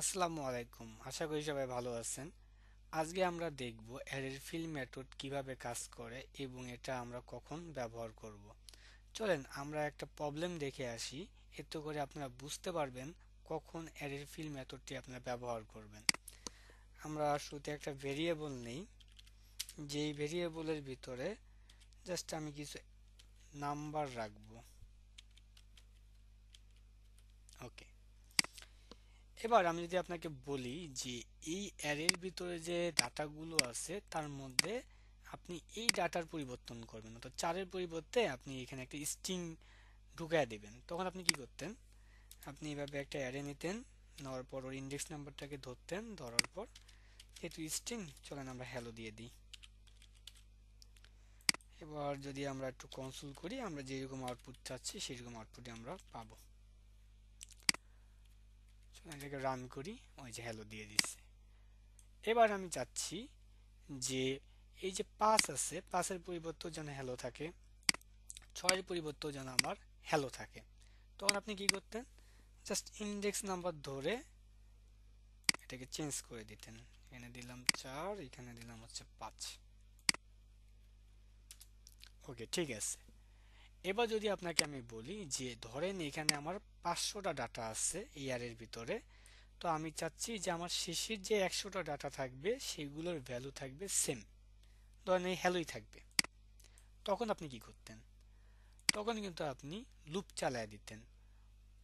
আসসালামু আলাইকুম, আশা করি সবাই ভালো আছেন। আজকে আমরা দেখব অ্যারের ফিল মেথড কিভাবে কাজ করে এবং এটা আমরা কখন ব্যবহার করব। চলেন আমরা একটা প্রবলেম দেখে আসি, এতে করে আপনারা বুঝতে পারবেন কখন অ্যারের ফিল মেথডটি আপনারা ব্যবহার করবেন। আমরা শুরুতে একটা ভেরিয়েবল নেই, যেই ভেরিয়েবলের ভিতরে জাস্ট আমি কিছু নাম্বার রাখবো। ওকে, এবার আমি যদি আপনাকে বলি যে এই অ্যারের ভিতরে যে ডাটাগুলো আছে তার মধ্যে আপনি এই ডাটার পরিবর্তন করবেন, অর্থাৎ চারের পরিবর্তে আপনি এখানে একটা স্ট্রিং ঢুকায় দিবেন, তখন আপনি কি করতেন? আপনি এভাবে একটা অ্যারে নিতেন, নেওয়ার পর ওর ইন্ডেক্স নাম্বারটাকে ধরতেন, ধরার পর যেহেতু স্ট্রিং, চলেন আমরা হ্যালো দিয়ে দিই। এবার যদি আমরা একটু কনসোল করি, আমরা যেরকম আউটপুট চাচ্ছি সেরকম আউটপুটই আমরা পাবো। চলেন এটাকে রান করি, ওই যে হ্যালো দিয়ে দিচ্ছে। এবার আমি চাচ্ছি যে এই যে 5 আছে, 5-এর পরিবর্তেও যেন হ্যালো থাকে, 6-এর পরিবর্তেও যেন আমার হ্যালো থাকে। তখন আপনি কি করতেন? জাস্ট ইন্ডেক্স নাম্বার ধরে এটাকে চেঞ্জ করে দিতেন। এখানে দিলাম 4, এখানে দিলাম হচ্ছে 5। ওকে, ঠিক আছে। এবার যদি আপনাকে আমি বলি যে ধরেন এখানে আমার 500টা ডাটা আছে এই অ্যারের ভিতরে, তো আমি চাচ্ছি যে আমার শেষের যে 100টা ডাটা থাকবে সেগুলোর ভ্যালু থাকবে সেম, ধরেন এই হ্যালোই থাকবে। তখন আপনি কি করতেন? তখন কিন্তু আপনি লুপ চালায় দিতেন।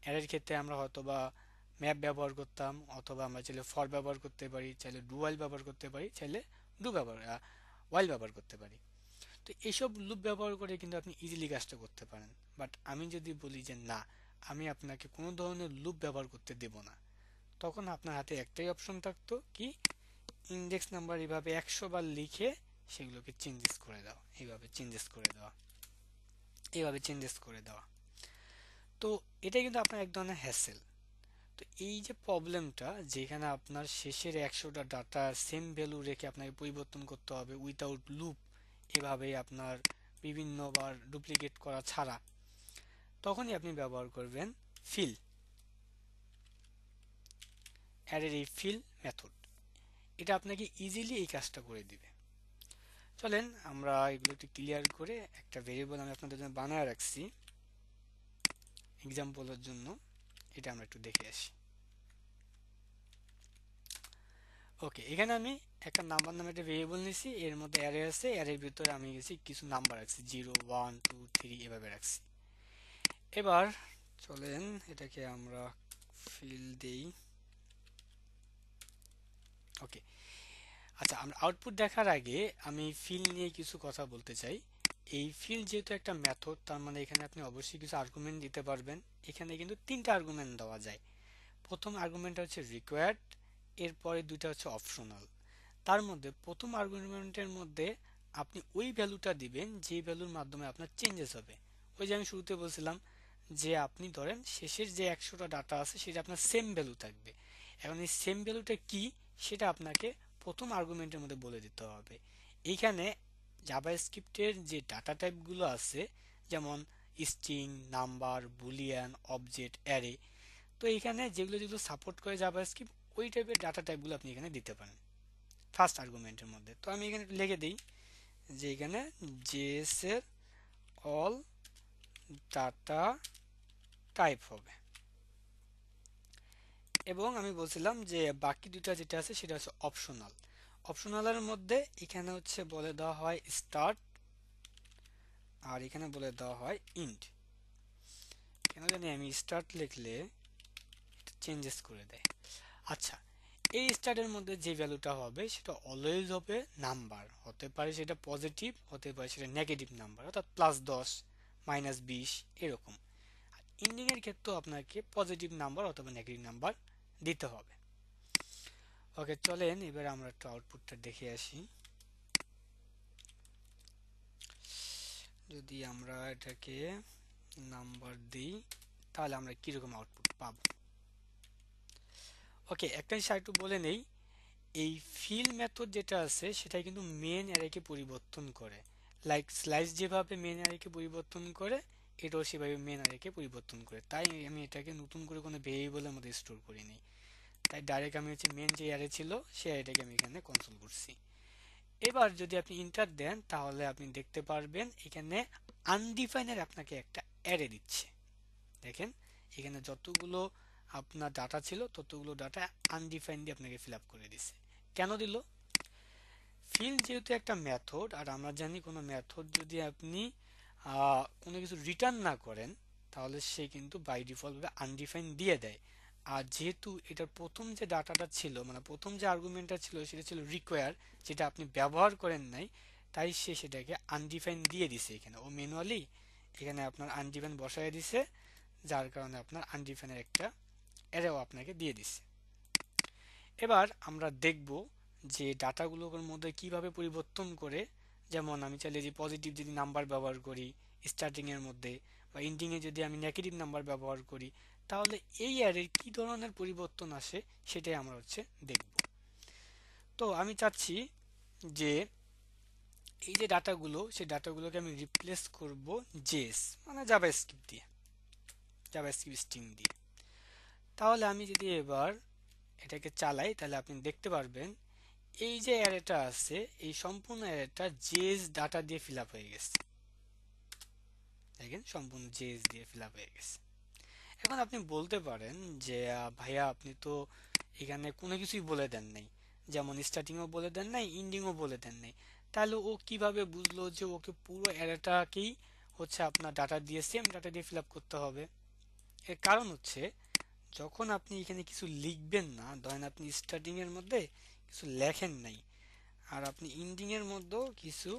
অ্যারের ক্ষেত্রে আমরা হয়তোবা ম্যাপ ব্যবহার করতাম, অথবা আমরা চাইলে ফর ব্যবহার করতে পারি, চাইলে ডু ওয়াইল ব্যবহার করতে পারি, চাইলে ডু ব্যবহার ওয়াইল ব্যবহার করতে পারি। তো এইসব লুপ ব্যবহার করে কিন্তু আপনি ইজিলি কাজটা করতে পারেন। বাট আমি যদি বলি যে না, আমি আপনাকে কোনো ধরনের লুপ ব্যবহার করতে দেব না, তখন আপনার হাতে একটাই অপশন থাকতো, কি? ইন্ডেক্স নাম্বার এভাবে 100 বার লিখে সেগুলোকে চেঞ্জেস করে দেওয়া, এইভাবে চেঞ্জেস করে দেওয়া, এইভাবে চেঞ্জেস করে দেওয়া। তো এটা কিন্তু আপনার এক ধরনের হ্যাসেল। তো এই যে প্রবলেমটা, যেখানে আপনার শেষের 100টা ডাটা সেম ভ্যালু রেখে আপনাকে পরিবর্তন করতে হবে উইথাউট লুপ, এভাবে আপনার বিভিন্নবার ডুপ্লিকেট করা ছাড়া, তখনই আপনি ব্যবহার করবেন ফিল, অ্যারের এই ফিল মেথড। এটা আপনাকে ইজিলি এই কাজটা করে দিবে। চলেন আমরা এগুলো একটু ক্লিয়ার করে, একটা ভেরিয়েবল আমি আপনাদের জন্য বানায় রাখছি এক্সাম্পলের জন্য, এটা আমরা একটু দেখে আসি। ওকে, এখানে আমি একটা নাম্বার নামে একটা ভেরিয়েবল নিছি, এর মধ্যে অ্যারে আছে, অ্যারের ভিতরে আমি গেছি কিছু নাম্বার রাখছি, 0 1 2 3 এভাবে রাখছি। এবার চলেন এটাকে আমরা ফিল দেই। ওকে, আচ্ছা, আমরা আউটপুট দেখার আগে আমি ফিল নিয়ে কিছু কথা বলতে চাই। এই ফিল যেহেতু একটা মেথড, তার মানে এখানে আপনি অবশ্যই কিছু আর্গুমেন্ট দিতে পারবেন। এখানে কিন্তু তিনটা আর্গুমেন্ট দেওয়া যায়। প্রথম আর্গুমেন্টটা হচ্ছে রিকোয়ার্ড, এরপরে দুইটা হচ্ছে অপশনাল। তার মধ্যে প্রথম আর্গুমেন্টের মধ্যে আপনি ওই ভ্যালুটা দিবেন যে ভ্যালুর মাধ্যমে আপনার চেঞ্জেস হবে। ওই যে আমি শুরুতে বলছিলাম যে আপনি ধরেন শেষের যে 100টা ডাটা আছে সেটা আপনার সেম ভ্যালু থাকবে। এখন এই সেম ভ্যালুটা কি, সেটা আপনাকে প্রথম আর্গুমেন্টের মধ্যে বলে দিতে হবে। এইখানে জাভাস্ক্রিপ্টের যে ডাটা টাইপগুলো আছে, যেমন string, number, Boolean, object, array, তো এইখানে যেগুলো যেগুলো সাপোর্ট করে জাভাস্ক্রিপ্ট, ওই টাইপের ডাটা টাইপগুলো আপনি এখানে দিতে পারেন ফার্স্ট আর্গুমেন্টের মধ্যে। তো আমি এখানে লিখে দিই যে এখানে জেএস এর অল ডাটা টাইপ হবে, এবং আমি বলছিলাম যে বাকি দুটা যেটা আছে সেটা হচ্ছে অপশনাল। অপশনালের মধ্যে এখানে হচ্ছে বলে দেওয়া হয় স্টার্ট, আর এখানে বলে দেওয়া হয় ইন্ড। কেন জানি আমি স্টার্ট লিখলে চেঞ্জেস করে দেয়। আচ্ছা, এই স্টার্টের মধ্যে যে ভ্যালুটা হবে সেটা অলওয়েজ হবে নাম্বার, হতে পারে সেটা পজিটিভ, হতে পারে সেটা নেগেটিভ নাম্বার, অর্থাৎ +10 -20 এরকম। আর এন্ডিং এর ক্ষেত্রেও আপনাকে পজিটিভ নাম্বার অথবা নেগেটিভ নাম্বার দিতে হবে। ওকে, চলেন এবার আমরা একটু আউটপুটটা দেখে আসি। যদি আমরা এটাকে নাম্বার দিই তাহলে আমরা কিরকম আউটপুট পাবো। ওকে, একটা জিনিস একটু বলে নেই, এই ফিল মেথড যেটা আছে সেটা কিন্তু মেন অ্যারেকে পরিবর্তন করে, লাইক স্লাইস যেভাবে মেন অ্যারেকে পরিবর্তন করে, এটাও সেভাবে মেন অ্যারেকে পরিবর্তন করে। তাই আমি এটাকে নতুন করে কোনো ভেরিয়েবলের মধ্যে স্টোর করিনি। তাই ডাইরেক্ট আমি হচ্ছে মেন যে অ্যারে ছিল সেই অ্যারেটাকে আমি এখানে কনসোল করছি। এবার যদি আপনি ইন্টার দেন তাহলে আপনি দেখতে পারবেন এখানে আনডিফাইনের আপনাকে একটা অ্যারে দিচ্ছে। দেখেন এখানে যতগুলো আপনার ডাটা ছিল ততগুলো ডাটা আনডিফাইন দিয়ে আপনাকে ফিল আপ করে দিচ্ছে। কেন দিল? ফিল যেহেতু একটা মেথড, আর আমরা জানি কোনো মেথড যদি আপনি কোনো কিছু রিটার্ন না করেন তাহলে সে কিন্তু বাই ডিফল্ট ভাবে আনডিফাইন দিয়ে দেয়। আর যেহেতু এটার প্রথম যে ডাটাটা ছিল, মানে প্রথম যে আর্গুমেন্টটা ছিল সেটা ছিল রিকোয়ার, যেটা আপনি ব্যবহার করেন নাই, তাই সে সেটাকে আনডিফাইন দিয়ে দিছে। এখানে ও ম্যানুয়ালি এখানে আপনার আনডিফাইন বসায় দিছে, যার কারণে আপনার আনডিফাইনের একটা অ্যারেও আপনাকে দিয়ে দিছে। এবার আমরা দেখব যে ডাটাগুলোর মধ্যে কিভাবে পরিবর্তন করে। যেমন আমি চাইলে যে পজিটিভ যদি নাম্বার ব্যবহার করি স্টার্টিং এর মধ্যে, বা এন্ডিং এ যদি আমি নেগেটিভ নাম্বার ব্যবহার করি, তাহলে এই অ্যারের কি ধরনের পরিবর্তন আসে সেটাই আমরা হচ্ছে দেখব। তো আমি চাচ্ছি যে এই যে ডাটাগুলো, সেই ডাটাগুলোকে আমি রিপ্লেস করব জেএস মানে জাভাস্ক্রিপ্ট দিয়ে, জাভাস্ক্রিপ্ট স্ট্রিং দিয়ে। তাহলে আমি যদি এবার এটাকে চালাই তাহলে আপনি দেখতে পারবেন এই যে অ্যারেটা আছে এই সম্পূর্ণ অ্যারেটা জেএস ডাটা দিয়ে ফিল আপ হয়ে গেছে। দেখেন সম্পূর্ণ জেএস দিয়ে ফিল আপ হয়ে গেছে। এখন আপনি বলতে পারেন যে ভাইয়া আপনি তো এখানে কোনো কিছুই বলে দেন নাই, যেমন স্টার্টিংও বলে দেন নাই, এন্ডিংও বলে দেন নাই, তাহলে ও কিভাবে বুঝলো যে ওকে পুরো অ্যারেটাকেই হচ্ছে আপনার ডাটা দিয়ে সেম ডাটা দিয়ে ফিল আপ করতে হবে? এর কারণ হচ্ছে যখন আপনি এখানে কিছু লিখবেন না, ধরেন আপনি স্টার্টিং এর মধ্যে কিছু লেখেন নাই আর আপনি এন্ডিং এর মধ্যেও কিছু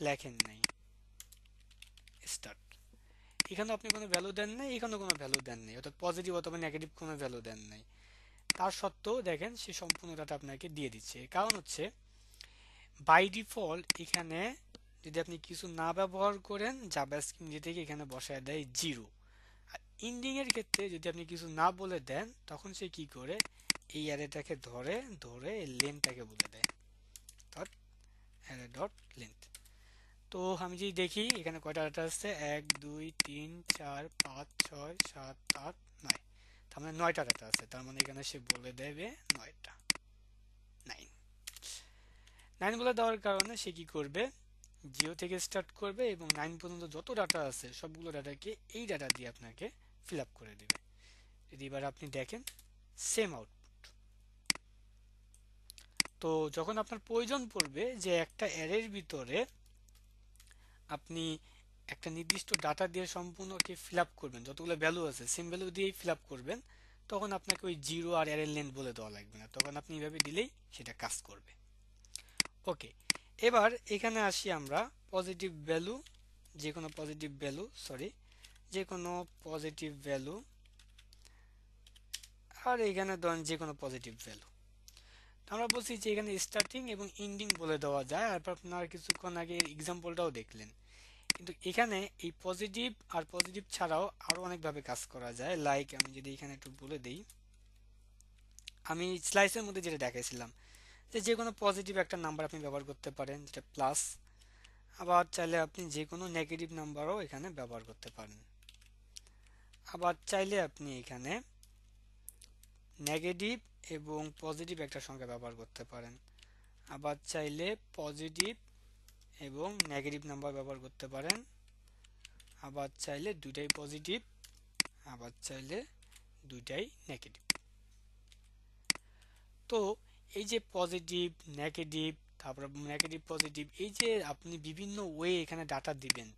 লেখেন নাই, স্টার্ট এখানে আপনি কোনো ভ্যালু দেন নাই, এখানে কোনো ভ্যালু দেন নাই, অর্থাৎ পজিটিভ অথবা নেগেটিভ কোনো ভ্যালু দেন নাই, তার সত্ত্বেও দেখেন সে সম্পূর্ণ ডাটা আপনাকে দিয়ে দিচ্ছে। কারণ হচ্ছে বাই ডিফল্ট এখানে যদি আপনি কিছু না ব্যবহার করেন জাভাস্ক্রিপ্ট নিজে থেকে এখানে বসায় দেয় জিরো। আর এন্ডিং এর ক্ষেত্রে যদি আপনি কিছু না বলে দেন তখন সে কি করে এই অ্যারেটাকে ধরে ধরে লেন্থটাকে বলে দেয়, ডট অ্যারে ডট লেন্থ। তো আমি যদি দেখি এখানে কয়টা ডাটা আছে, 1 2 3 4 5 6 7 8 9, তার মানে 9টা ডাটা আছে। তার মানে এখানে সে বলে দেবে 9টা, 9 9 বলে দেওয়ার কারণে সে কি করবে, 0 থেকে স্টার্ট করবে এবং 9 পর্যন্ত যত ডাটা আছে সবগুলো ডাটাকে এই ডাটা দিয়ে আপনাকে ফিল আপ করে দেবে। যদি এবার আপনি দেখেন সেম আউটপুট। তো যখন আপনার প্রয়োজন পড়বে যে একটা অ্যারের ভিতরে আপনি একটা নির্দিষ্ট ডাটা দিয়ে সম্পূর্ণকে ফিল আপ করবেন, যতগুলো ভ্যালু আছে সেম ভ্যালু দিয়েই ফিল আপ করবেন, তখন আপনাকে ওই জিরো আর অ্যারের লেন্থ বলে দেওয়া লাগবে না, তখন আপনি এইভাবে দিলেই সেটা কাজ করবে। ওকে, এবার এখানে আসি আমরা পজিটিভ ভ্যালু, যে কোনো পজিটিভ ভ্যালু, যে কোনো পজিটিভ ভ্যালু, আর এখানে ধরেন যে কোনো পজিটিভ ভ্যালু। আমরা বলছি যে এখানে স্টার্টিং এবং এন্ডিং বলে দেওয়া যায়, আর আপনার কিছুক্ষণ আগে এক্সাম্পলটাও দেখলেন। কিন্তু এখানে এই পজিটিভ আর পজিটিভ ছাড়াও আরো অনেকভাবে কাজ করা যায়। লাইক আমি যদি এখানে একটু বলে দিই, আমি স্লাইসের মধ্যে যেটা দেখাইছিলাম যে যে কোনো পজিটিভ একটা নাম্বার আপনি ব্যবহার করতে পারেন যেটা প্লাস, আবার চাইলে আপনি যে কোনো নেগেটিভ নাম্বারও এখানে ব্যবহার করতে পারেন। আবার চাইলে আপনি এখানে নেগেটিভ এবং পজিটিভ একটা সংখ্যা ব্যবহার করতে পারেন। আবার চাইলে পজিটিভ এবং নেগেটিভ নাম্বার ব্যবহার করতে পারেন। আবার চাইলে দুইটাই পজিটিভ, আবার চাইলে দুইটাই নেগেটিভ। তো এই যে পজিটিভ নেগেটিভ, তারপর নেগেটিভ পজিটিভ, এই যে আপনি বিভিন্ন ওয়ে এখানে ডাটা দিবেন,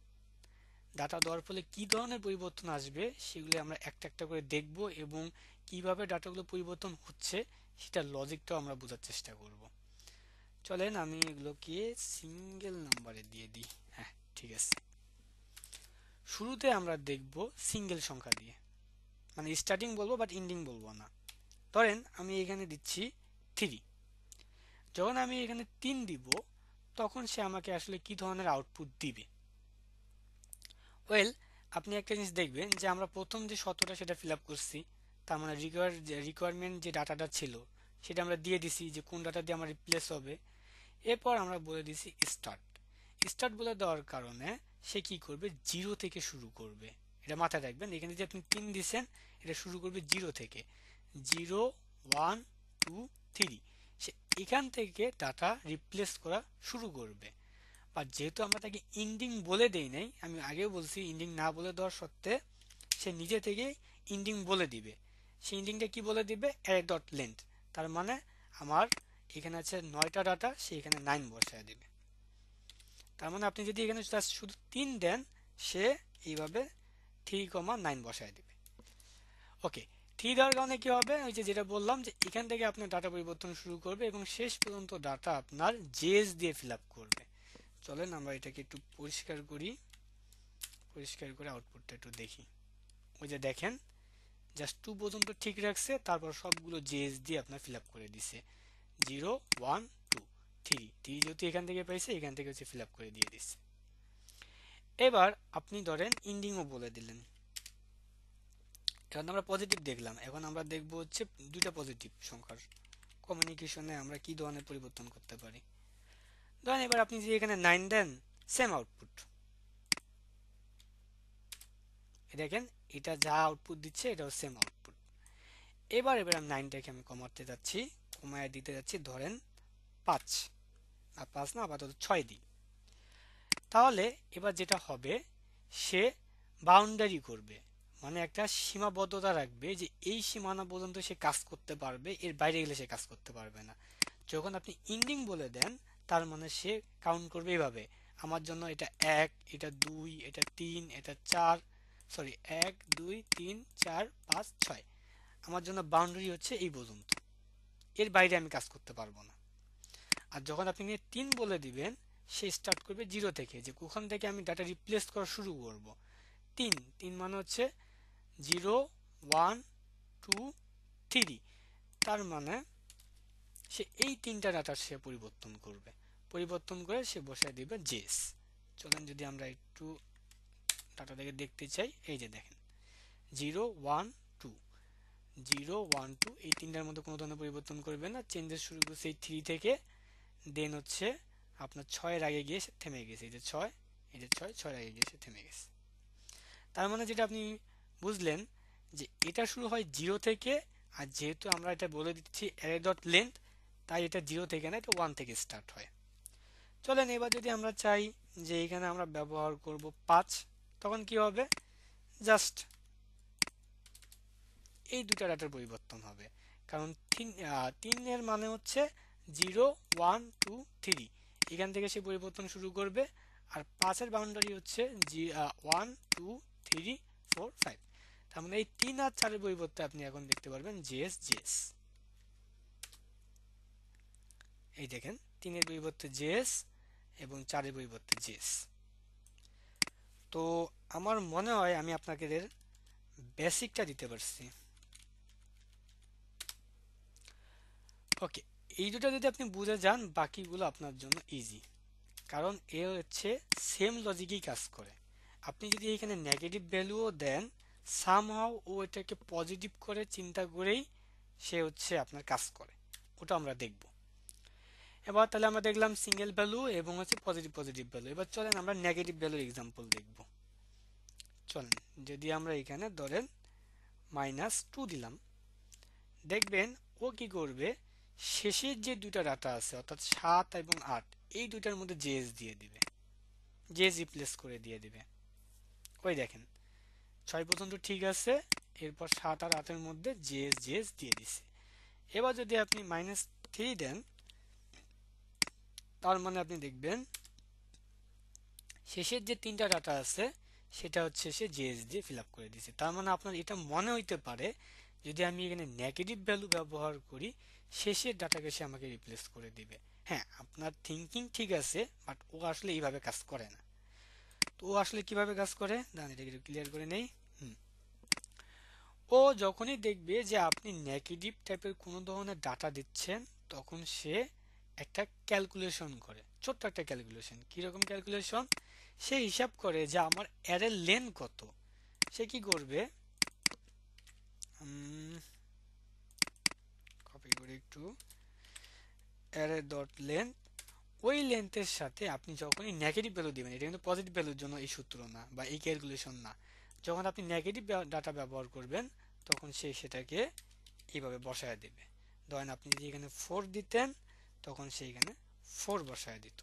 ডাটা দেওয়ার ফলে কি ধরনের পরিবর্তন আসবে সেগুলো আমরা একটা একটা করে দেখব, এবং কিভাবে ডাটাগুলো পরিবর্তন হচ্ছে সেটার লজিকটাও আমরা বোঝার চেষ্টা করব। চলেন আমি এগুলোকে সিঙ্গেল নাম্বারে দিয়ে দিই। হ্যাঁ ঠিক আছে, শুরুতে আমরা দেখব সিঙ্গেল সংখ্যা দিয়ে, মানে স্টার্টিং বলবো বাট এন্ডিং বলবো না। ধরেন আমি এখানে দিচ্ছি 3, যখন আমি এখানে 3 দিব তখন সে আমাকে আসলে কি ধরনের আউটপুট দিবে। ওয়েল, আপনি একটা জিনিস দেখবেন যে আমরা প্রথম যে শর্তটা সেটা ফিল আপ করছি, তার মানে রিকোয়ারমেন্ট যে ডাটাটা ছিল সেটা আমরা দিয়ে দিছি যে কোন ডাটা দিয়ে আমার রিপ্লেস হবে। এরপর আমরা বলে দিছি স্টার্ট। স্টার্ট বলে দেওয়ার কারণে সে কি করবে, জিরো থেকে শুরু করবে। এটা মাথায় রাখবেন, এখানে যে আপনি 3 দিচ্ছেন এটা শুরু করবে জিরো থেকে, 0 1 2 3 সে এখান থেকে ডাটা রিপ্লেস করা শুরু করবে। আর যেহেতু আমরা তাকে ইন্ডিং বলে দেই নাই, আমি আগেও বলছি ইন্ডিং না বলে দেওয়ার সত্ত্বে সে নিজে থেকে ইন্ডিং বলে দিবে। সেই ইন্ডিংটা কি বলে দিবে? Array dot length. তার মানে আমার এখানে আছে 9টা ডাটা, সে এখানে 9 বসায় দিবে। তার মানে আপনি যদি এখানে জাস্ট শুধু 3 দেন, সে এইভাবে 3,9 বসায় দিবে। ওকে, 3 দেওয়ার কারণে কি হবে? ওই যে যেটা বললাম যে এখান থেকে আপনার ডাটা পরিবর্তন শুরু করবে এবং শেষ পর্যন্ত ডাটা আপনার জেএস দিয়ে ফিল আপ করবে। চলেন আমরা এটাকে একটু পরিষ্কার করি, পরিষ্কার করে আউটপুটটা একটু দেখি। ওই যে দেখেন জাস্ট 2 পর্যন্ত ঠিক রাখছে, তারপর সবগুলো জেএস দিয়ে আপনার ফিল আপ করে দিছে। 0 1 2 3 3 যেহেতু এখান থেকে পাইছে, এখান থেকে হচ্ছে ফিল আপ করে দিয়ে দিচ্ছে। এবার আপনি ধরেন ইন্ডিংও বলে দিলেন। এখন আমরা পজিটিভ দেখলাম, এখন আমরা দেখবো হচ্ছে দুইটা পজিটিভ সংখ্যার কমিউনিকেশনে আমরা কি ধরনের পরিবর্তন করতে পারি। ধরেন এবার আপনি যদি এখানে 9 দেন, সেম আউটপুট। দেখেন এটা যা আউটপুট দিচ্ছে এটাও সেম আউটপুট। এবার আমি 9টাকে আমি কমাতে যাচ্ছি, কমায় দিতে যাচ্ছি ধরেন 5, আর 5 না, আপাতত 6 দিই। তাহলে এবার যেটা হবে, সে বাউন্ডারি করবে, মানে একটা সীমাবদ্ধতা রাখবে যে এই সীমানা পর্যন্ত সে কাজ করতে পারবে, এর বাইরে গেলে সে কাজ করতে পারবে না। যখন আপনি ইন্ডিং বলে দেন, তার মানে সে কাউন্ট করবে এইভাবে, আমার জন্য এটা 1, এটা 2, এটা 3, এটা 4, সরি 1 2 3 4 5 6, আমার জন্য বাউন্ডারি হচ্ছে এই পর্যন্ত, এর বাইরে আমি কাজ করতে পারবো না। আর যখন আপনি 3 বলে দিবেন, সে স্টার্ট করবে 0 থেকে, যে ওখান থেকে আমি ডাটা রিপ্লেস করা শুরু করব। 3 3 মানে হচ্ছে 0 1 2 3, তার মানে সে এই 3টা ডাটা সে পরিবর্তন করবে, পরিবর্তন করে সে বসায় দিবে জেস। চলেন যদি আমরা একটু ডাটাটাকে দেখতে চাই, এই যে দেখেন 0 1 2 0 1 2, এই 3টার মধ্যে কোনো ধরনের পরিবর্তন করবে না, চেঞ্জেস শুরু করছে এই 3 থেকে, দেন হচ্ছে আপনার 6-এর আগে গিয়ে থেমে গেছে, এই যে 6, এই যে 6, 6-এর আগে গিয়ে থেমে গেছে। তার মানে যেটা আপনি বুঝলেন যে এটা শুরু হয় 0 থেকে, আর যেহেতু আমরা এটা বলে দিচ্ছি অ্যারে ডট লেন্থ, তাই এটা 0 থেকে না, এটা 1 থেকে স্টার্ট হয়। চলেন এবার যদি আমরা চাই যে এখানে আমরা ব্যবহার করব 5, তখন কি হবে? জাস্ট এই দুটা ডাটার পরিবর্তন হবে, কারণ 3 এর মানে হচ্ছে 0 1 2 3, এখান থেকে সে পরিবর্তন শুরু করবে। আর 5-এর বাউন্ডারি হচ্ছে 1 2 3 4 5, তার মানে এই 3 আর 4-এর পরিবর্তে আপনি এখন দেখতে পারবেন জেএস জেএস। এই দেখেন 3-এর পরিবর্তে জেএস এবং 4-এর পরিবর্তে জেএস। তো আমার মনে হয় আমি আপনাদের বেসিকটা দিতে পারছি। ওকে, এই দুটো যদি আপনি বুঝে যান, বাকিগুলো আপনার জন্য ইজি, কারণ এ হচ্ছে সেম লজিকই কাজ করে। আপনি যদি এখানে নেগেটিভ ভ্যালুও দেন, সামহাও ও এটাকে পজিটিভ করে চিন্তা করেই সে হচ্ছে আপনার কাজ করে, ওটা আমরা দেখব। এবার তাহলে আমরা দেখলাম সিঙ্গেল ভ্যালু এবং হচ্ছে পজিটিভ পজিটিভ ভ্যালু। এবার চলেন আমরা নেগেটিভ ভ্যালুর এক্সাম্পল দেখব। চলেন যদি আমরা এখানে ধরেন -2 দিলাম, দেখবেন ও কি করবে, শেষের যে দুইটা ডাটা আছে অর্থাৎ 7 এবং 8, এই দুইটার মধ্যে জেএস দিয়ে দিবে, জেএস রিপ্লেস করে দিয়ে দিবে। ওই দেখেন 6 পর্যন্ত ঠিক আছে, এরপর 7 আর 8-এর মধ্যে জেএস জেএস দিয়ে দিছে। এবার যদি আপনি -3 দেন, তার মানে আপনি দেখবেন শেষের যে 3টা ডাটা আছে সেটা হচ্ছে সে জেএস দিয়ে ফিল আপ করে দিছে। তার মানে আপনার এটা মনে হইতে পারে যদি আমি এখানে নেগেটিভ ভ্যালু ব্যবহার করি, শেষের ডাটাকে সে আমাকে রিপ্লেস করে দিবে। হ্যাঁ, আপনার থিঙ্কিং ঠিক আছে, বাট ও আসলে এইভাবে কাজ করে না। তো ও আসলে কিভাবে কাজ করে, দাঁড়ান এটাকে একটু ক্লিয়ার করে নেই। ও যখনই দেখবে যে আপনি নেগেটিভ টাইপের কোনো ধরনের ডাটা দিচ্ছেন, তখন সে একটা ক্যালকুলেশন করে, ছোট্ট একটা ক্যালকুলেশন। কিরকম ক্যালকুলেশন? সে হিসাব করে যে আমার অ্যারের লেন্থ কত। সে কি করবে, কপি করে একটু, অ্যারে ডট লেন্থ, ওই লেন্থের সাথে আপনি যখনই নেগেটিভ ভ্যালু দিবেন, এটা কিন্তু পজিটিভ ভ্যালুর জন্য এই সূত্র না বা এই ক্যালকুলেশন না, যখন আপনি নেগেটিভ ডাটা ব্যবহার করবেন তখন সে সেটাকে এইভাবে বসায় দেবে। ধরেন আপনি যদি এখানে 4 দিতেন তখন সে এখানে 4 বসায় দিত।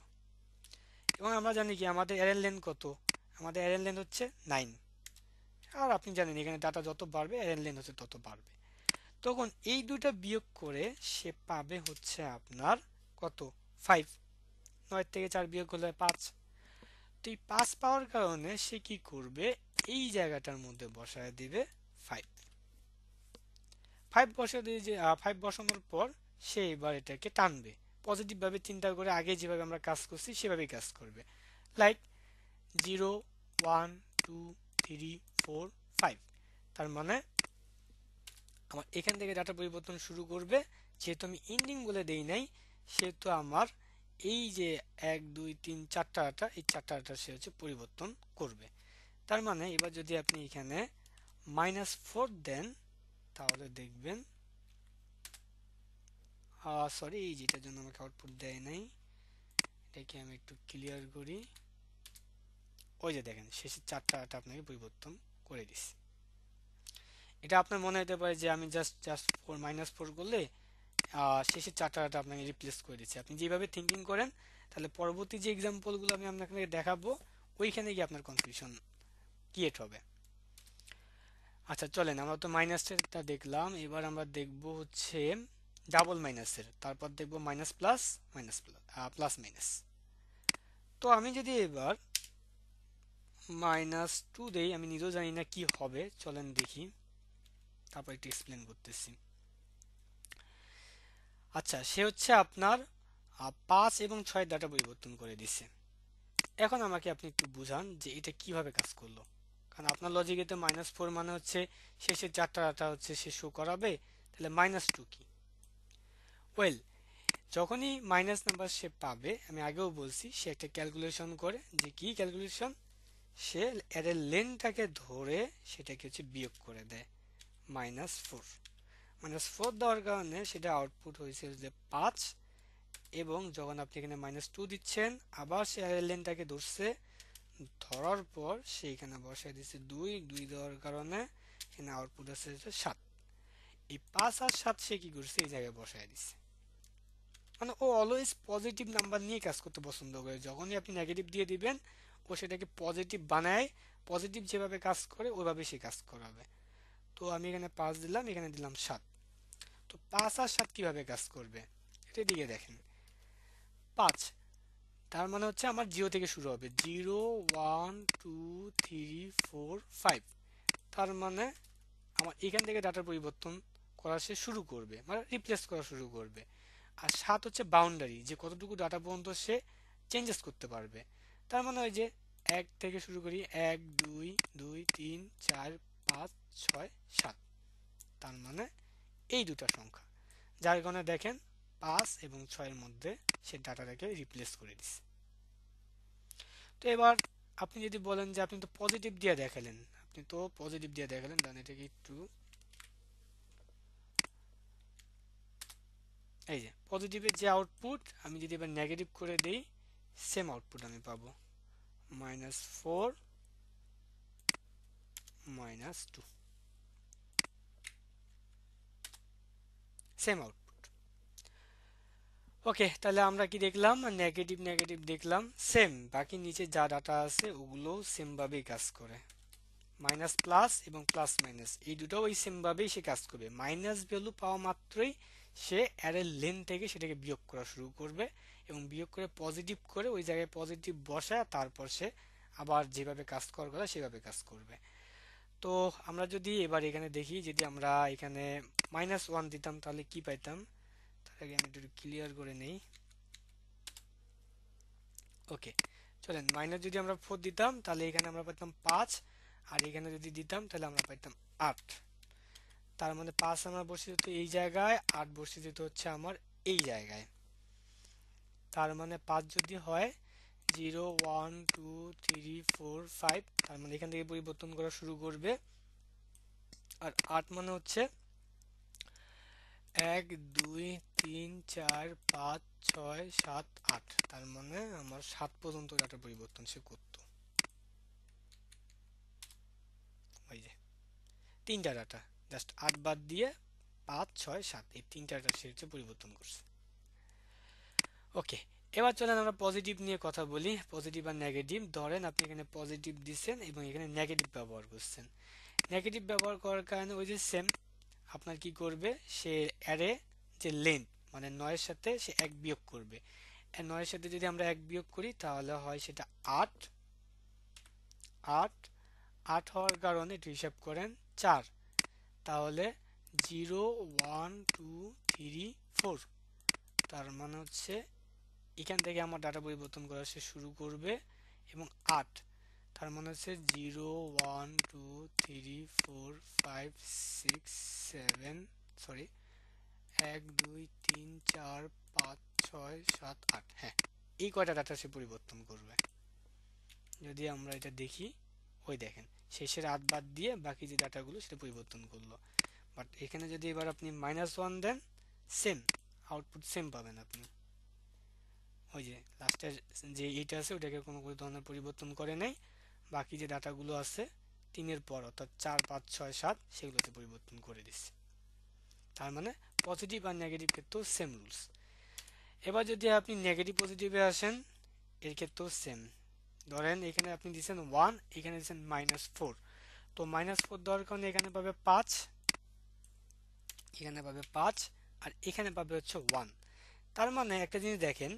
এবং আমরা জানি কি আমাদের অ্যারের লেন্থ কত, আমাদের অ্যারের লেন্থ হচ্ছে 9। আর আপনি জানেন এখানে ডাটা যত বাড়বে অ্যারের লেন্থ হচ্ছে তত বাড়বে। তখন এই দুইটা বিয়োগ করে সে পাবে হচ্ছে আপনার কত, 5। 9 থেকে 4 বিয়োগ করলে 5। তো এই 5 পাওয়ার কারণে সে কি করবে, এই জায়গাটার মধ্যে বসায় দিবে 5। 5 বসায় দিয়ে যে 5 বসানোর পর সে এবার এটাকে টানবে, পজিটিভ ভাবে চিন্তা করে আগে যেভাবে আমরা কাজ করছি সেভাবেই কাজ করবে। লাইক 0 1 2 3 4 5। তার মানে আমার এখান থেকে ডাটা পরিবর্তন শুরু করবে। যেহেতু আমি ইন্ডিং বলে দেই নাই, সেহেতু আমার এই যে 1 2 3 4টা ডাটা, এই 4টা ডাটা সে হচ্ছে পরিবর্তন করবে। তার মানে এবার যদি আপনি এখানে -4 দেন তাহলে দেখবেন, সরি এই যেটার জন্য আমাকে আউটপুট দেয় নাই, এটাকে আমি একটু ক্লিয়ার করি। ওই যে দেখেন শেষের 4টা ডাটা আপনাকে পরিবর্তন করে দিছি। এটা আপনার মনে হতে পারে যে আমি জাস্ট -4 করলে শেষের 4টা ডাটা আপনাকে রিপ্লেস করে দিচ্ছি। আপনি যেভাবে থিঙ্কিং করেন তাহলে পরবর্তী যে এক্সাম্পলগুলো আমি আপনাকে দেখাবো ওইখানে গিয়ে আপনার কনফিউশন ক্রিয়েট হবে। আচ্ছা চলেন, আমরা তো মাইনাসটা দেখলাম, এবার আমরা দেখব হচ্ছে ডাবল মাইনাসের, তারপর দেখব minus plus, minus plus minus. তো আমি যদি এবার -2 দেই, আমি নিজেও জানি না কি হবে, চলেন দেখি, তারপর একটু এক্সপ্লেন করতেছি। আচ্ছা সে হচ্ছে আপনার 5 এবং 6 ডাটা পরিবর্তন করে দিছে। এখন আমাকে আপনি একটু বুঝান যে এটা কিভাবে কাজ করলো। কারণ আপনার লজিকে তো -4 মানে হচ্ছে শেষের 4টা ডাটা হচ্ছে সে শো করাবে, তাহলে -2 কি? ওয়েল, যখনই মাইনাস নাম্বার সে পাবে, আমি আগেও বলছি, সে একটা ক্যালকুলেশন করে। যে কি ক্যালকুলেশন? সে অ্যারের লেনটাকে ধরে সেটাকে হচ্ছে বিয়োগ করে দেয় -4। -4 দেওয়ার কারণে সেটা আউটপুট হয়েছে যে 5। এবং যখন আপনি এখানে -2 দিচ্ছেন, আবার সে অ্যারের লেনটাকে ধরছে, ধরার পর সে এখানে বসায় দিচ্ছে 2 দেওয়ার কারণে এখানে আউটপুট আছে 7। এই 5 আর 7 সে কি করছে, এই জায়গায় বসায় দিচ্ছে। মানে ও অলওয়েজ পজিটিভ নাম্বার নিয়ে কাজ করতে পছন্দ করে। যখনই আপনি নেগেটিভ দিয়ে দিবেন ও সেটাকে পজিটিভ বানায়, পজিটিভ যেভাবে কাজ করে ওইভাবে সে কাজ করাবে। তো আমি এখানে 5 দিলাম, এখানে দিলাম 7। তো 5 আর 7 কিভাবে কাজ করবে এটা দিকে দেখেন। 5 তার মানে হচ্ছে আমার 0 থেকে শুরু হবে, 0 1 2 3 4 5। তার মানে আমার এখান থেকে ডাটার পরিবর্তন করা সে শুরু করবে, মানে রিপ্লেস করা শুরু করবে। আর 7 হচ্ছে বাউন্ডারি, যে কতটুকু ডাটা পর্যন্ত সে চেঞ্জেস করতে পারবে। তার মানে ওই যে 1 থেকে শুরু করি, 1 2 2 3 4 5 6 7। তার মানে এই দুটো সংখ্যা, যার কারণে দেখেন 5 এবং 6 এর মধ্যে সে ডাটাটাকে রিপ্লেস করে দিচ্ছে। তো এবার আপনি যদি বলেন যে আপনি তো পজিটিভ দিয়ে দেখালেন, দেন এটাকে একটু, এই যে পজিটিভের যে আউটপুট, আমি যদি এবার নেগেটিভ করে দেই সেম আউটপুট আমি পাবো, -4 -2, সেম আউটপুট। ওকে, তাহলে আমরা কি দেখলাম, নেগেটিভ নেগেটিভ দেখলাম, সেম বাকি নিচে যা ডাটা আছে ওগুলো সেম ভাবেই কাজ করে। মাইনাস প্লাস এবং প্লাস মাইনাস এই দুটোও ওই সেম ভাবেই সে কাজ করবে। মাইনাস ভ্যালু পাওয়া মাত্রই সে অ্যারের লেন থেকে সেটাকে বিয়োগ করা শুরু করবে, এবং বিয়োগ করে পজিটিভ করে ওই জায়গায় পজিটিভ বসায় তারপর সে আবার যেভাবে কাজ করার কথা সেভাবে কাজ করবে। তো আমরা যদি এবার এখানে দেখি, যদি আমরা এখানে -1 দিতাম তাহলে কি পাইতাম, তার আগে আমি একটু ক্লিয়ার করে নেই। ওকে চলেন, মাইনাস যদি আমরা 4 দিতাম তাহলে এখানে আমরা পাইতাম 5, আর এখানে যদি দিতাম তাহলে আমরা পাইতাম 8। তার মানে 5 আমরা বসিয়ে দিত এই জায়গায়, 8 বসিয়ে দিতে হচ্ছে আমার এই জায়গায়। তার মানে 5 যদি হয় 0 1 2 3 4 5, তার মানে এখান থেকে পরিবর্তন করা শুরু করবে। আর 8 মানে হচ্ছে 1 2 3 4 5 6 7 8, তার মানে আমার 7 পর্যন্ত ডাটা পরিবর্তন সে করত। ওই যে 3টা ডাটা, জাস্ট 8 বাদ দিয়ে 5 6 7 এই তিনটা ডাটা সে হচ্ছে পরিবর্তন করছে। ওকে, এবার চলেন আমরা পজিটিভ নিয়ে কথা বলি। পজিটিভ আর নেগেটিভ, ধরেন আপনি এখানে পজিটিভ দিচ্ছেন এবং এখানে নেগেটিভ ব্যবহার করছেন। নেগেটিভ ব্যবহার করার কারণে ওই যে সেম আপনার কি করবে, সে অ্যারে যে লেন্থ মানে 9 সাথে সে 1 বিয়োগ করবে। 9 সাথে যদি আমরা 1 বিয়োগ করি তাহলে হয় সেটা 8। 8 8 হওয়ার কারণে একটু হিসাব করেন 4, তাহলে 0 1 2 3 4। তার মানে হচ্ছে এখান থেকে আমার ডাটা পরিবর্তন করা সে শুরু করবে এবং 8, তার মানে হচ্ছে 0 1 2 3 4 5 6 7 সরি 1 2 3 4 5 6 7 8, হ্যাঁ এই কয়টা ডাটা সে পরিবর্তন করবে। যদি আমরা এটা দেখি, ওই দেখেন শেষের 8 বাদ দিয়ে বাকি যে ডাটাগুলো সেটা পরিবর্তন করলো। বাট এখানে যদি এবার আপনি -1 দেন, সেম আউটপুট সেম পাবেন আপনি। ওই যে লাস্টের যে এইটা আছে ওটাকে কোনো ধরনের পরিবর্তন করে নাই, বাকি যে ডাটাগুলো আছে 3-এর পর অর্থাৎ 4 5 6 7 সেগুলোতে পরিবর্তন করে দিচ্ছে। তার মানে পজিটিভ আর নেগেটিভ ক্ষেত্রেও সেম রুলস। এবার যদি আপনি নেগেটিভ পজিটিভে আসেন, এর ক্ষেত্রেও সেম। ধরেন এখানে আপনি দিচ্ছেন 1, এখানে দিচ্ছেন -4, তো -4 দেওয়ার কারণে এখানে পাবে 5, এখানে পাবে 5 আর এখানে পাবে হচ্ছে 1। তার মানে একটা জিনিস দেখেন,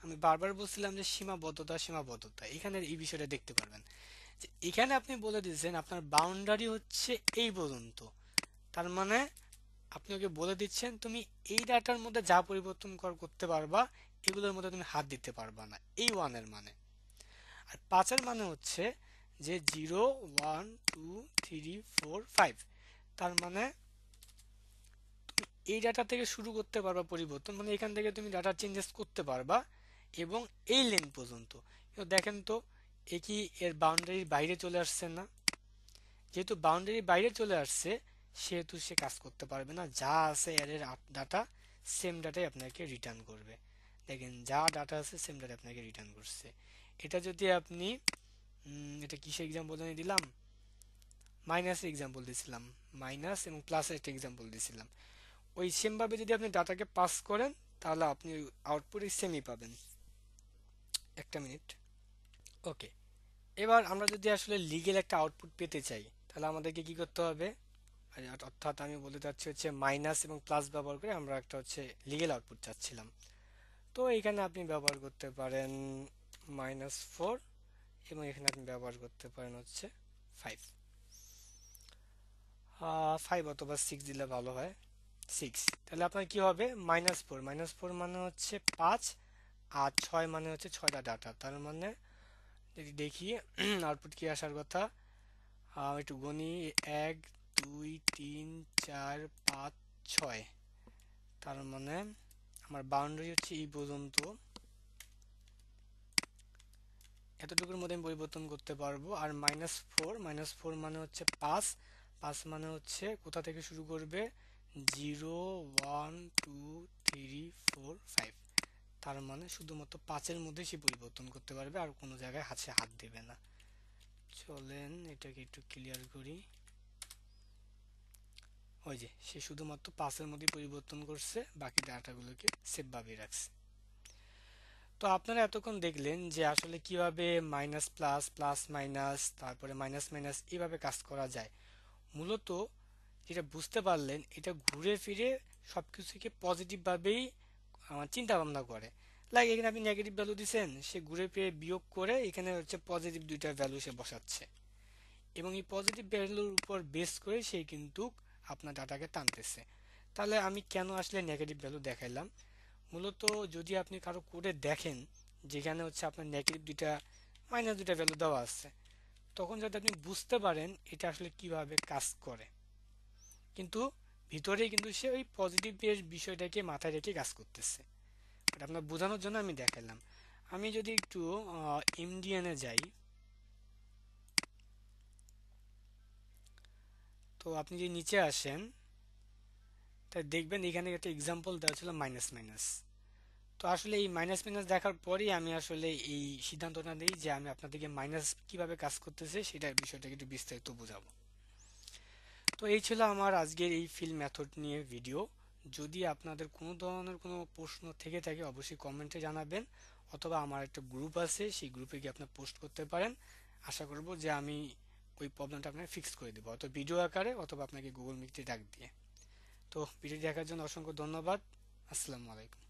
আমি বারবার বলছিলাম যে সীমাবদ্ধতা সীমাবদ্ধতা, এখানে এই বিষয়টা দেখতে পারবেন যে এখানে আপনি বলে দিচ্ছেন আপনার বাউন্ডারি হচ্ছে এই পর্যন্ত। তার মানে আপনি ওকে বলে দিচ্ছেন তুমি এই ডাটার মধ্যে যা পরিবর্তন করতে পারবা এগুলোর মধ্যে তুমি হাত দিতে পারবা না, এই 1 এর মানে। আর 5 এর মানে হচ্ছে যে 0 1 2 3 4 5, তার মানে এই ডাটা থেকে শুরু করতে পারবা পরিবর্তন, মানে এখান থেকে তুমি ডাটা চেঞ্জেস করতে পারবা এবং এই লেন্থ পর্যন্ত। দেখেন তো এ কি এর বাউন্ডারির বাইরে চলে আসছে না? যেহেতু বাউন্ডারির বাইরে চলে আসছে সেহেতু সে কাজ করতে পারবে না, যা আছে এর ডাটা সেম ডাটাই আপনাকে রিটার্ন করবে। দেখেন যা ডাটা আছে সেম ডাটা আপনাকে রিটার্ন করছে। এটা যদি আপনি এটা কিসের এক্সাম্পল দিলাম, মাইনাস এক্সাম্পল দিয়েছিলাম, মাইনাস এবং প্লাসের একটা এক্সাম্পল দিয়েছিলাম। ওই সেম ভাবে যদি আপনি ডাটাকে পাস করেন তাহলে আপনি আউটপুট সেমই পাবেন। একটা মিনিট। ওকে, এবার আমরা যদি আসলে লিগ্যাল একটা আউটপুট পেতে চাই তাহলে আমাদেরকে কি করতে হবে, অর্থাৎ আমি বলতে চাচ্ছি হচ্ছে মাইনাস এবং প্লাস ব্যবহার করে আমরা একটা হচ্ছে লিগ্যাল আউটপুট চাচ্ছিলাম। তো এখানে আপনি ব্যবহার করতে পারেন -4 এবং এখানে আপনি ব্যবহার করতে পারেন হচ্ছে 5, 5 অথবা 6 দিলে ভালো হয়, 6। তাহলে আপনার কি হবে -4, -4 মানে হচ্ছে 5 আর 6 মানে হচ্ছে 6টা ডাটা। তার মানে যদি দেখি আউটপুট কি আসার কথা, একটু গণি, 1 2 3 4 5 6, তার মানে আমার বাউন্ডারি হচ্ছে এই পর্যন্ত, এতটুকুর মধ্যে আমি পরিবর্তন করতে পারবো। আর -4 মানে হচ্ছে 5, 5 মানে হচ্ছে কোথা থেকে শুরু করবে, 0 1 2 3 4 5, তার মানে শুধুমাত্র 5-এর মধ্যে সে পরিবর্তন করতে পারবে, আর কোনো জায়গায় হাত দেবে না। চলেন এটাকে একটু ক্লিয়ার করি। ওই যে সে শুধুমাত্র 5-এর মধ্যে পরিবর্তন করছে, বাকি ডাটাগুলোকে সেভ ভাবে রাখছে। তো আপনারা এতক্ষণ দেখলেন যে আসলে কিভাবে মাইনাস প্লাস, প্লাস মাইনাস, তারপরে মাইনাস মাইনাস এইভাবে কাজ করা যায়। মূলত যেটা বুঝতে পারলেন, এটা ঘুরে ফিরে সবকিছুকে পজিটিভ ভাবেই চিন্তা ভাবনা করে। লাইক এখানে আপনি নেগেটিভ ভ্যালু দিচ্ছেন, সে ঘুরে ফিরে বিয়োগ করে এখানে হচ্ছে পজিটিভ দুইটা ভ্যালু সে বসাচ্ছে এবং এই পজিটিভ ভ্যালুর উপর বেস করে সে কিন্তু আপনার ডাটাকে টানতেছে। তাহলে আমি কেন আসলে নেগেটিভ ভ্যালু দেখাইলাম, মূলত যদি আপনি কারো কোডে দেখেন যেখানে হচ্ছে আপনার নেগেটিভ দুইটা মাইনাস দুইটা ভ্যালু দেওয়া আছে, তখন যাতে আপনি বুঝতে পারেন এটা আসলে কিভাবে কাজ করে। কিন্তু ভিতরে কিন্তু সে ওই পজিটিভ এর বিষয়টাকে মাথায় রেখে কাজ করতেছে। এটা আপনার বোঝানোর জন্য আমি দেখালাম। আমি যদি একটু এমডিএন-এ যাই, তো আপনি যদি নিচে আসেন তাই দেখবেন এখানে একটা এক্সাম্পল দেওয়া ছিল মাইনাস মাইনাস। তো আসলে এই মাইনাস মাইনাস দেখার পরেই আমি আসলে এই সিদ্ধান্তটা নিই যে আমি আপনাদেরকে মাইনাস কিভাবে কাজ করতেছে সেটার বিষয়টাকে একটু বিস্তারিত বোঝাবো। তো এই ছিল আমার আজকের এই ফিল মেথড নিয়ে ভিডিও। যদি আপনাদের কোনো ধরনের কোনো প্রশ্ন থেকে থাকে অবশ্যই কমেন্টে জানাবেন, অথবা আমার একটা গ্রুপ আছে সেই গ্রুপে গিয়ে আপনার পোস্ট করতে পারেন। আশা করব যে আমি ওই প্রবলেমটা আপনাকে ফিক্স করে দেবো, অথবা ভিডিও আকারে অথবা আপনাকে গুগল মিটে ডাক দিয়ে। তো ভিডিও দেখার জন্য অসংখ্য ধন্যবাদ। আসসালামু আলাইকুম।